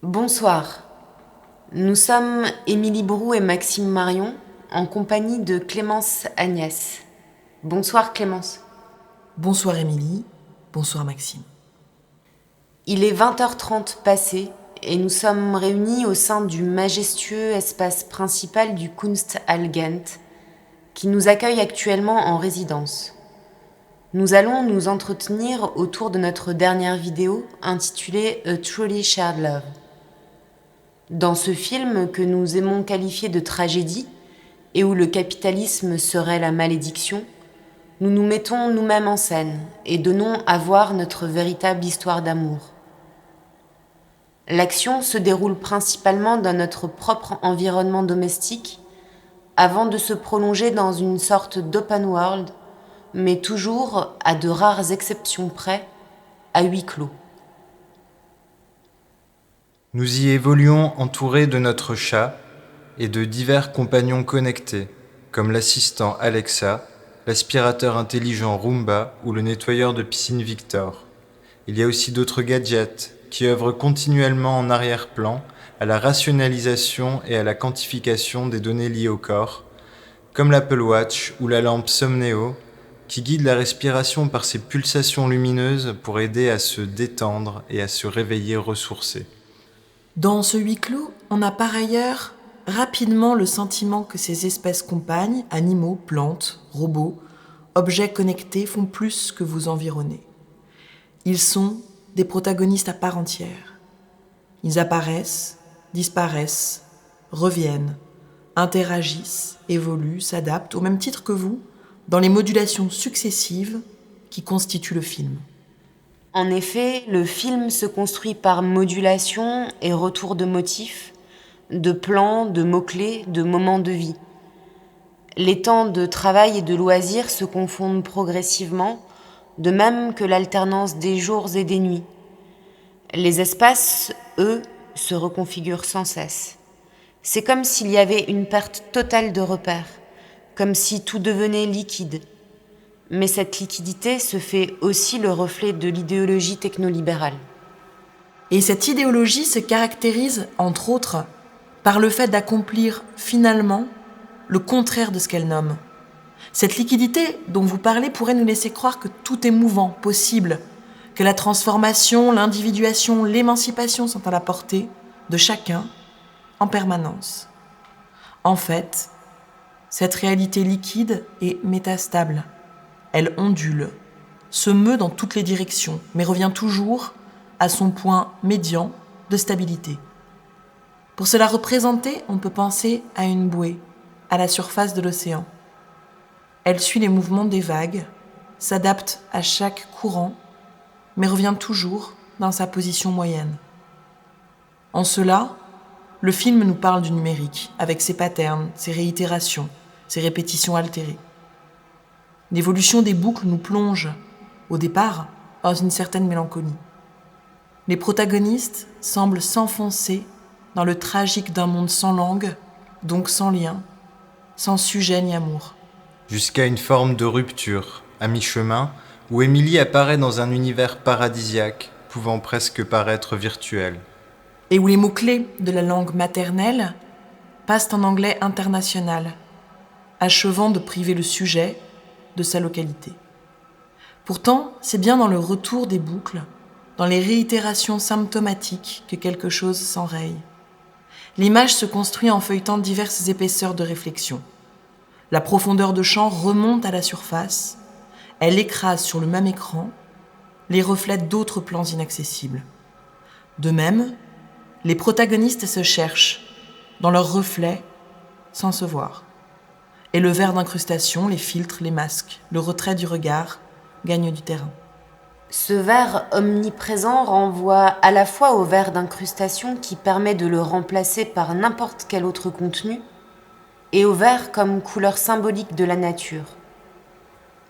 Bonsoir, nous sommes Émilie Brou et Maxime Marion en compagnie de Clémence Agnès. Bonsoir Clémence. Bonsoir Émilie, bonsoir Maxime. Il est 20h30 passé et nous sommes réunis au sein du majestueux espace principal du Kunsthalle Gent qui nous accueille actuellement en résidence. Nous allons nous entretenir autour de notre dernière vidéo intitulée A Truly Shared Love. Dans ce film que nous aimons qualifier de tragédie et où le capitalisme serait la malédiction, nous nous mettons nous-mêmes en scène et donnons à voir notre véritable histoire d'amour. L'action se déroule principalement dans notre propre environnement domestique avant de se prolonger dans une sorte d'open world, mais toujours, à de rares exceptions près, à huis clos. Nous y évoluons entourés de notre chat et de divers compagnons connectés, comme l'assistant Alexa, l'aspirateur intelligent Roomba ou le nettoyeur de piscine Victor. Il y a aussi d'autres gadgets qui œuvrent continuellement en arrière-plan à la rationalisation et à la quantification des données liées au corps, comme l'Apple Watch ou la lampe Somneo, qui guide la respiration par ses pulsations lumineuses pour aider à se détendre et à se réveiller ressourcé. Dans ce huis clos, on a par ailleurs rapidement le sentiment que ces espèces compagnes, animaux, plantes, robots, objets connectés font plus que vous environner. Ils sont des protagonistes à part entière. Ils apparaissent, disparaissent, reviennent, interagissent, évoluent, s'adaptent au même titre que vous dans les modulations successives qui constituent le film. En effet, le film se construit par modulation et retour de motifs, de plans, de mots-clés, de moments de vie. Les temps de travail et de loisirs se confondent progressivement, de même que l'alternance des jours et des nuits. Les espaces, eux, se reconfigurent sans cesse. C'est comme s'il y avait une perte totale de repères, comme si tout devenait liquide. Mais cette liquidité se fait aussi le reflet de l'idéologie technolibérale. Et cette idéologie se caractérise, entre autres, par le fait d'accomplir finalement le contraire de ce qu'elle nomme. Cette liquidité dont vous parlez pourrait nous laisser croire que tout est mouvant, possible, que la transformation, l'individuation, l'émancipation sont à la portée de chacun en permanence. En fait, cette réalité liquide est métastable. Elle ondule, se meut dans toutes les directions, mais revient toujours à son point médian de stabilité. Pour se la représenter, on peut penser à une bouée, à la surface de l'océan. Elle suit les mouvements des vagues, s'adapte à chaque courant, mais revient toujours dans sa position moyenne. En cela, le film nous parle du numérique, avec ses patterns, ses réitérations, ses répétitions altérées. L'évolution des boucles nous plonge, au départ, dans une certaine mélancolie. Les protagonistes semblent s'enfoncer dans le tragique d'un monde sans langue, donc sans lien, sans sujet ni amour. Jusqu'à une forme de rupture, à mi-chemin, où Émilie apparaît dans un univers paradisiaque, pouvant presque paraître virtuel. Et où les mots-clés de la langue maternelle passent en anglais international, achevant de priver le sujet de sa localité. Pourtant, c'est bien dans le retour des boucles, dans les réitérations symptomatiques que quelque chose s'enraye. L'image se construit en feuilletant diverses épaisseurs de réflexion. La profondeur de champ remonte à la surface, elle écrase sur le même écran les reflets d'autres plans inaccessibles. De même, les protagonistes se cherchent dans leurs reflets sans se voir. Et le verre d'incrustation, les filtres, les masques, le retrait du regard gagne du terrain. Ce verre omniprésent renvoie à la fois au verre d'incrustation qui permet de le remplacer par n'importe quel autre contenu et au verre comme couleur symbolique de la nature.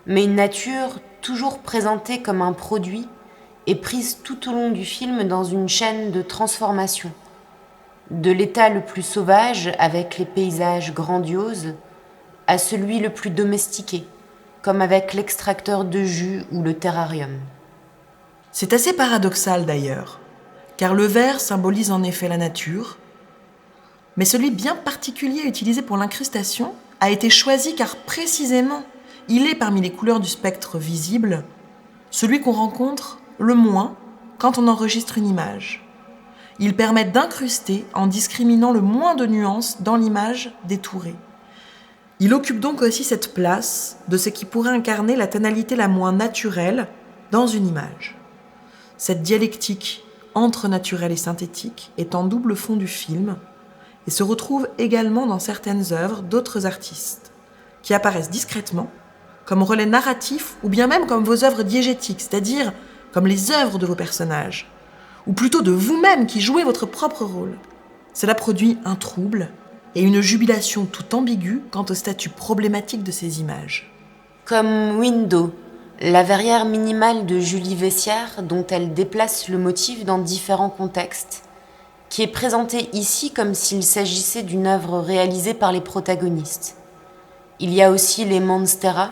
Mais une nature toujours présentée comme un produit et prise tout au long du film dans une chaîne de transformation. De l'état le plus sauvage avec les paysages grandioses à celui le plus domestiqué, comme avec l'extracteur de jus ou le terrarium. C'est assez paradoxal d'ailleurs, car le vert symbolise en effet la nature, mais celui bien particulier utilisé pour l'incrustation a été choisi car précisément, il est parmi les couleurs du spectre visible, celui qu'on rencontre le moins quand on enregistre une image. Il permet d'incruster en discriminant le moins de nuances dans l'image détourée. Il occupe donc aussi cette place de ce qui pourrait incarner la tonalité la moins naturelle dans une image. Cette dialectique entre naturel et synthétique est en double fond du film et se retrouve également dans certaines œuvres d'autres artistes, qui apparaissent discrètement comme relais narratifs ou bien même comme vos œuvres diégétiques, c'est-à-dire comme les œuvres de vos personnages, ou plutôt de vous-même qui jouez votre propre rôle. Cela produit un trouble et une jubilation tout ambiguë quant au statut problématique de ces images. Comme Window, la verrière minimale de Julie Vessière dont elle déplace le motif dans différents contextes, qui est présentée ici comme s'il s'agissait d'une œuvre réalisée par les protagonistes. Il y a aussi les monstera,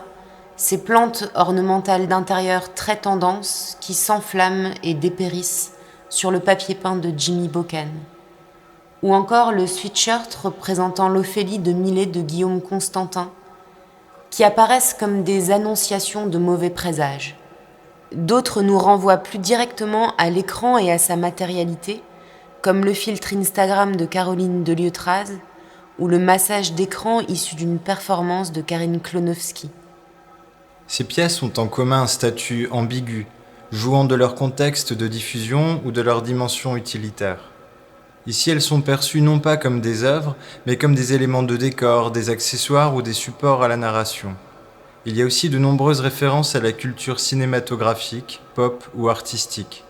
ces plantes ornementales d'intérieur très tendance qui s'enflamment et dépérissent sur le papier peint de Jimmy Bocan. Ou encore le sweatshirt représentant l'Ophélie de Millet de Guillaume Constantin, qui apparaissent comme des annonciations de mauvais présages. D'autres nous renvoient plus directement à l'écran et à sa matérialité, comme le filtre Instagram de Caroline Delieutraz ou le massage d'écran issu d'une performance de Karine Klonowski. Ces pièces ont en commun un statut ambigu, jouant de leur contexte de diffusion ou de leur dimension utilitaire. Ici, elles sont perçues non pas comme des œuvres, mais comme des éléments de décor, des accessoires ou des supports à la narration. Il y a aussi de nombreuses références à la culture cinématographique, pop ou artistique.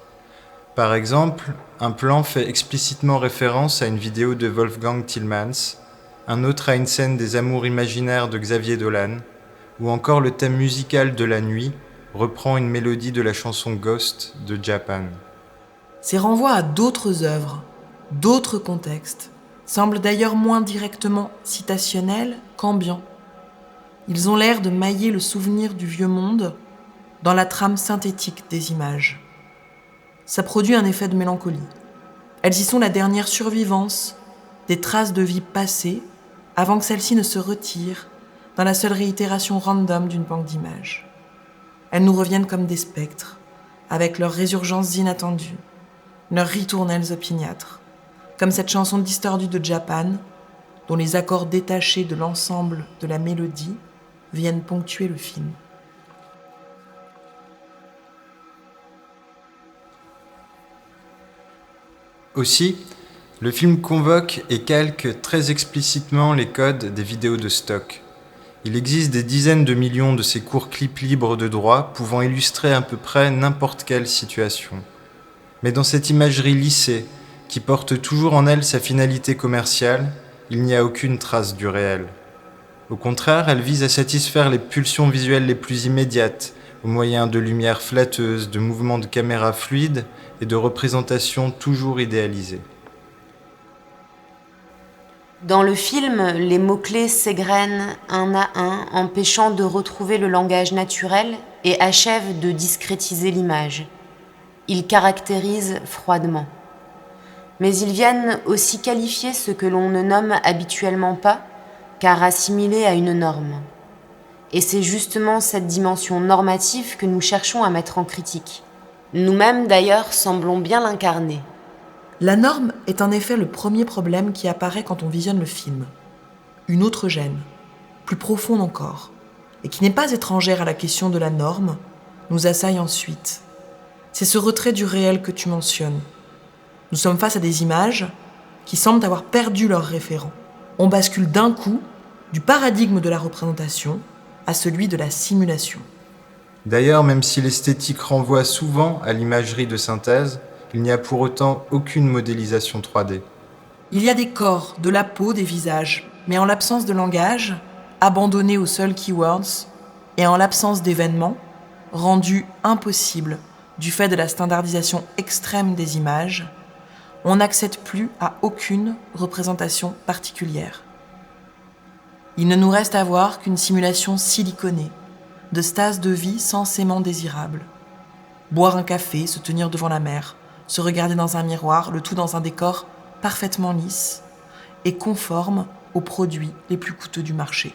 Par exemple, un plan fait explicitement référence à une vidéo de Wolfgang Tillmans, un autre à une scène des Amours imaginaires de Xavier Dolan, ou encore le thème musical de La Nuit reprend une mélodie de la chanson Ghost de Japan. Ces renvois à d'autres œuvres, d'autres contextes, semblent d'ailleurs moins directement citationnels qu'ambiants. Ils ont l'air de mailler le souvenir du vieux monde dans la trame synthétique des images. Ça produit un effet de mélancolie. Elles y sont la dernière survivance des traces de vie passée avant que celles-ci ne se retirent dans la seule réitération random d'une banque d'images. Elles nous reviennent comme des spectres, avec leurs résurgences inattendues, leurs ritournelles opiniâtres, comme cette chanson distordue de Japan, dont les accords détachés de l'ensemble de la mélodie viennent ponctuer le film. Aussi, le film convoque et calque très explicitement les codes des vidéos de stock. Il existe des dizaines de millions de ces courts clips libres de droit pouvant illustrer à peu près n'importe quelle situation. Mais dans cette imagerie lissée, qui porte toujours en elle sa finalité commerciale, il n'y a aucune trace du réel. Au contraire, elle vise à satisfaire les pulsions visuelles les plus immédiates, au moyen de lumières flatteuses, de mouvements de caméra fluides et de représentations toujours idéalisées. Dans le film, les mots-clés s'égrènent un à un, empêchant de retrouver le langage naturel et achèvent de discrétiser l'image. Ils caractérisent froidement. Mais ils viennent aussi qualifier ce que l'on ne nomme habituellement pas, car assimilé à une norme. Et c'est justement cette dimension normative que nous cherchons à mettre en critique. Nous-mêmes, d'ailleurs, semblons bien l'incarner. La norme est en effet le premier problème qui apparaît quand on visionne le film. Une autre gêne, plus profonde encore, et qui n'est pas étrangère à la question de la norme, nous assaille ensuite. C'est ce retrait du réel que tu mentionnes. Nous sommes face à des images qui semblent avoir perdu leur référent. On bascule d'un coup du paradigme de la représentation à celui de la simulation. D'ailleurs, même si l'esthétique renvoie souvent à l'imagerie de synthèse, il n'y a pour autant aucune modélisation 3D. Il y a des corps, de la peau, des visages, mais en l'absence de langage, abandonnés aux seuls keywords, et en l'absence d'événements, rendus impossibles du fait de la standardisation extrême des images, on n'accède plus à aucune représentation particulière. Il ne nous reste à voir qu'une simulation siliconée, de stase de vie censément désirable. Boire un café, se tenir devant la mer, se regarder dans un miroir, le tout dans un décor parfaitement lisse et conforme aux produits les plus coûteux du marché.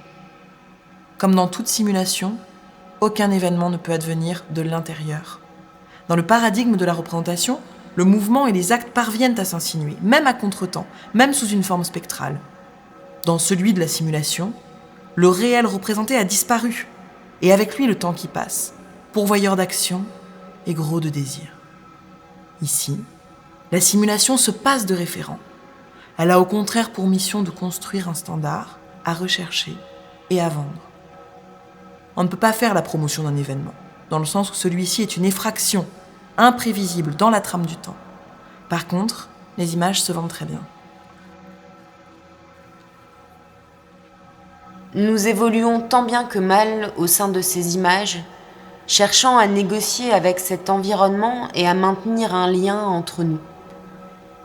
Comme dans toute simulation, aucun événement ne peut advenir de l'intérieur. Dans le paradigme de la représentation, le mouvement et les actes parviennent à s'insinuer, même à contretemps, même sous une forme spectrale. Dans celui de la simulation, le réel représenté a disparu, et avec lui le temps qui passe, pourvoyeur d'action et gros de désir. Ici, la simulation se passe de référent. Elle a au contraire pour mission de construire un standard à rechercher et à vendre. On ne peut pas faire la promotion d'un événement, dans le sens où celui-ci est une effraction imprévisible dans la trame du temps. Par contre, les images se vendent très bien. Nous évoluons tant bien que mal au sein de ces images, cherchant à négocier avec cet environnement et à maintenir un lien entre nous.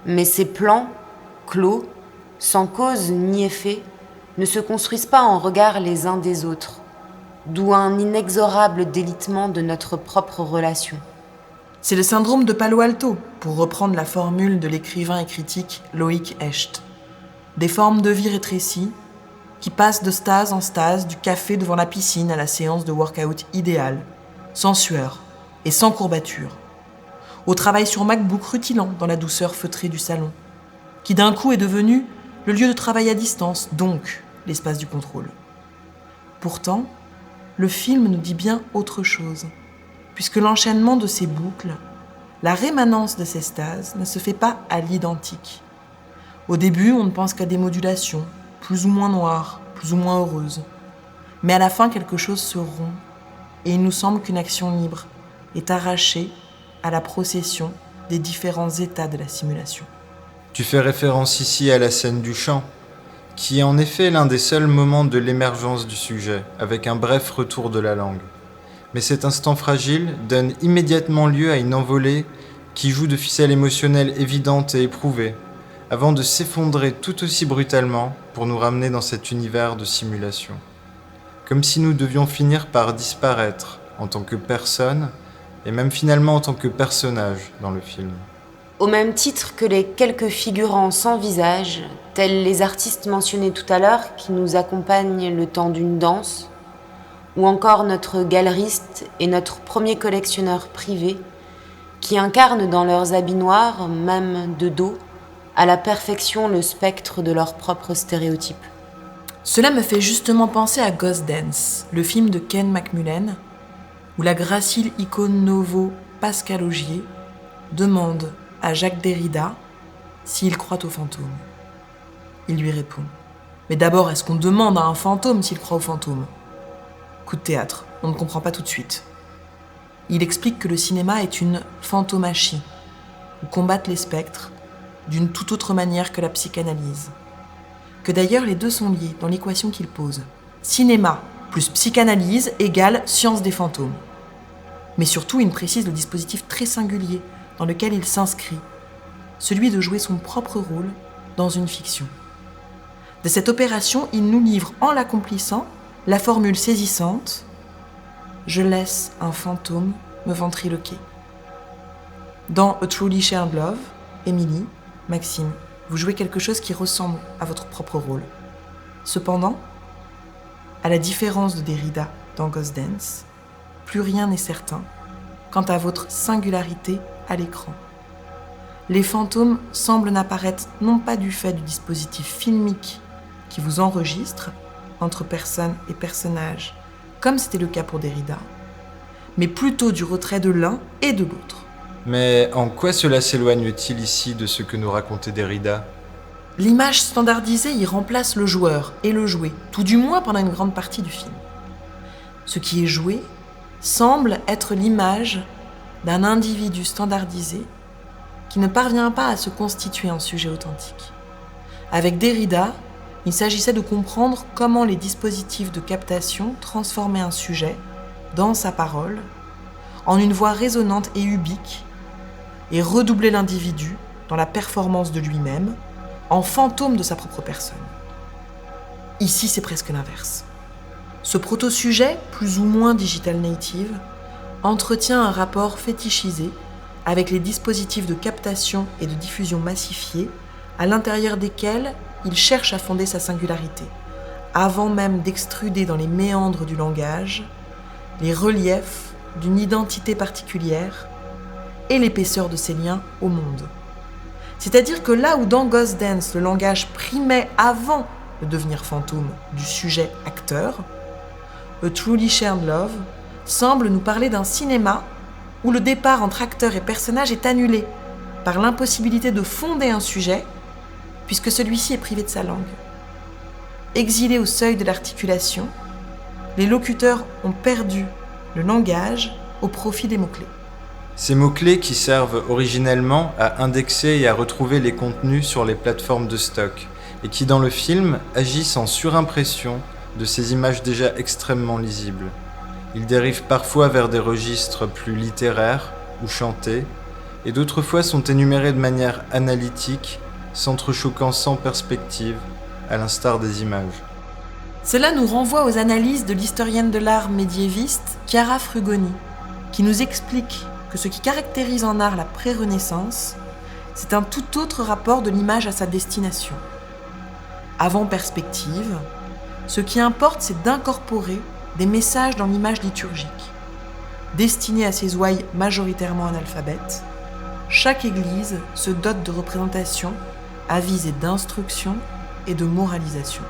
Mais ces plans, clos, sans cause ni effet, ne se construisent pas en regard les uns des autres, d'où un inexorable délitement de notre propre relation. C'est le syndrome de Palo Alto, pour reprendre la formule de l'écrivain et critique Loïc Hecht. Des formes de vie rétrécies qui passent de stase en stase, du café devant la piscine à la séance de workout idéale, sans sueur et sans courbature, au travail sur MacBook rutilant dans la douceur feutrée du salon, qui d'un coup est devenu le lieu de travail à distance, donc l'espace du contrôle. Pourtant, le film nous dit bien autre chose, puisque l'enchaînement de ces boucles, la rémanence de ces stases ne se fait pas à l'identique. Au début, on ne pense qu'à des modulations, plus ou moins noires, plus ou moins heureuses. Mais à la fin, quelque chose se rompt, et il nous semble qu'une action libre est arrachée à la procession des différents états de la simulation. Tu fais référence ici à la scène du chant, qui est en effet l'un des seuls moments de l'émergence du sujet, avec un bref retour de la langue. Mais cet instant fragile donne immédiatement lieu à une envolée qui joue de ficelles émotionnelles évidentes et éprouvées, avant de s'effondrer tout aussi brutalement pour nous ramener dans cet univers de simulation. Comme si nous devions finir par disparaître en tant que personne, et même finalement en tant que personnage dans le film. Au même titre que les quelques figurants sans visage, tels les artistes mentionnés tout à l'heure qui nous accompagnent le temps d'une danse, ou encore notre galeriste et notre premier collectionneur privé, qui incarnent dans leurs habits noirs, même de dos, à la perfection le spectre de leurs propres stéréotypes. Cela me fait justement penser à Ghost Dance, le film de Ken McMullen, où la gracile icône novo Pascal Augier demande à Jacques Derrida s'il croit aux fantômes. Il lui répond : mais d'abord, est-ce qu'on demande à un fantôme s'il croit aux fantômes ? Coup de théâtre, on ne comprend pas tout de suite. Il explique que le cinéma est une fantomachie, où combattent les spectres d'une toute autre manière que la psychanalyse. Que d'ailleurs les deux sont liés dans l'équation qu'il pose. Cinéma plus psychanalyse égale science des fantômes. Mais surtout, il précise le dispositif très singulier dans lequel il s'inscrit, celui de jouer son propre rôle dans une fiction. De cette opération, il nous livre en l'accomplissant la formule saisissante « Je laisse un fantôme me ventriloquer ». Dans A Truly Shared Love, Émilie, Maxime, vous jouez quelque chose qui ressemble à votre propre rôle. Cependant, à la différence de Derrida dans Ghost Dance, plus rien n'est certain quant à votre singularité à l'écran. Les fantômes semblent n'apparaître non pas du fait du dispositif filmique qui vous enregistre entre personne et personnage, comme c'était le cas pour Derrida, mais plutôt du retrait de l'un et de l'autre. Mais en quoi cela s'éloigne-t-il ici de ce que nous racontait Derrida ? L'image standardisée y remplace le joueur et le jouet, tout du moins pendant une grande partie du film. Ce qui est joué semble être l'image d'un individu standardisé qui ne parvient pas à se constituer en sujet authentique. Avec Derrida, il s'agissait de comprendre comment les dispositifs de captation transformaient un sujet, dans sa parole, en une voix résonante et ubique, et redoubler l'individu dans la performance de lui-même, en fantôme de sa propre personne. Ici, c'est presque l'inverse. Ce proto-sujet, plus ou moins digital native, entretient un rapport fétichisé avec les dispositifs de captation et de diffusion massifiés, à l'intérieur desquels il cherche à fonder sa singularité, avant même d'extruder dans les méandres du langage les reliefs d'une identité particulière et l'épaisseur de ses liens au monde. C'est-à-dire que là où dans Ghost Dance, le langage primait avant le devenir fantôme du sujet acteur, A Truly Shared Love semble nous parler d'un cinéma où le départ entre acteur et personnage est annulé par l'impossibilité de fonder un sujet, puisque celui-ci est privé de sa langue. Exilés au seuil de l'articulation, les locuteurs ont perdu le langage au profit des mots-clés. Ces mots-clés qui servent originellement à indexer et à retrouver les contenus sur les plateformes de stock, et qui dans le film agissent en surimpression de ces images déjà extrêmement lisibles. Ils dérivent parfois vers des registres plus littéraires ou chantés, et d'autres fois sont énumérés de manière analytique, s'entrechoquant sans perspective, à l'instar des images. Cela nous renvoie aux analyses de l'historienne de l'art médiéviste Chiara Frugoni, qui nous explique que ce qui caractérise en art la pré-Renaissance, c'est un tout autre rapport de l'image à sa destination. Avant perspective, ce qui importe, c'est d'incorporer des messages dans l'image liturgique. Destinée à ses ouailles majoritairement analphabètes, chaque église se dote de représentations à visée d'instruction et de moralisation.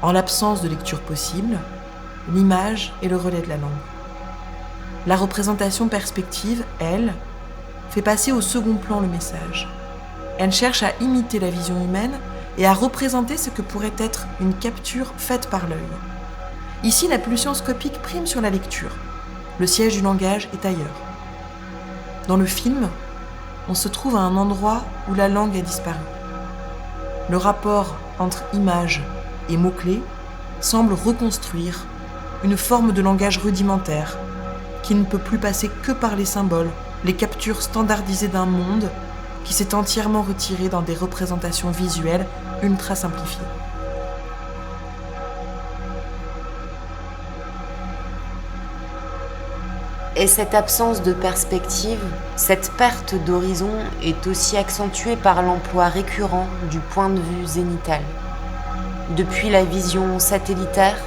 En l'absence de lecture possible, l'image est le relais de la langue. La représentation perspective, elle, fait passer au second plan le message. Elle cherche à imiter la vision humaine et à représenter ce que pourrait être une capture faite par l'œil. Ici, la pulsion scopique prime sur la lecture. Le siège du langage est ailleurs. Dans le film, on se trouve à un endroit où la langue a disparu. Le rapport entre image et mots-clés semble reconstruire une forme de langage rudimentaire qui ne peut plus passer que par les symboles, les captures standardisées d'un monde qui s'est entièrement retiré dans des représentations visuelles ultra simplifiées. Et cette absence de perspective, cette perte d'horizon est aussi accentuée par l'emploi récurrent du point de vue zénital. Depuis la vision satellitaire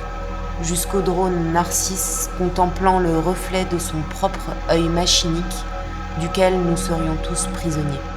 jusqu'au drone Narcisse contemplant le reflet de son propre œil machinique duquel nous serions tous prisonniers.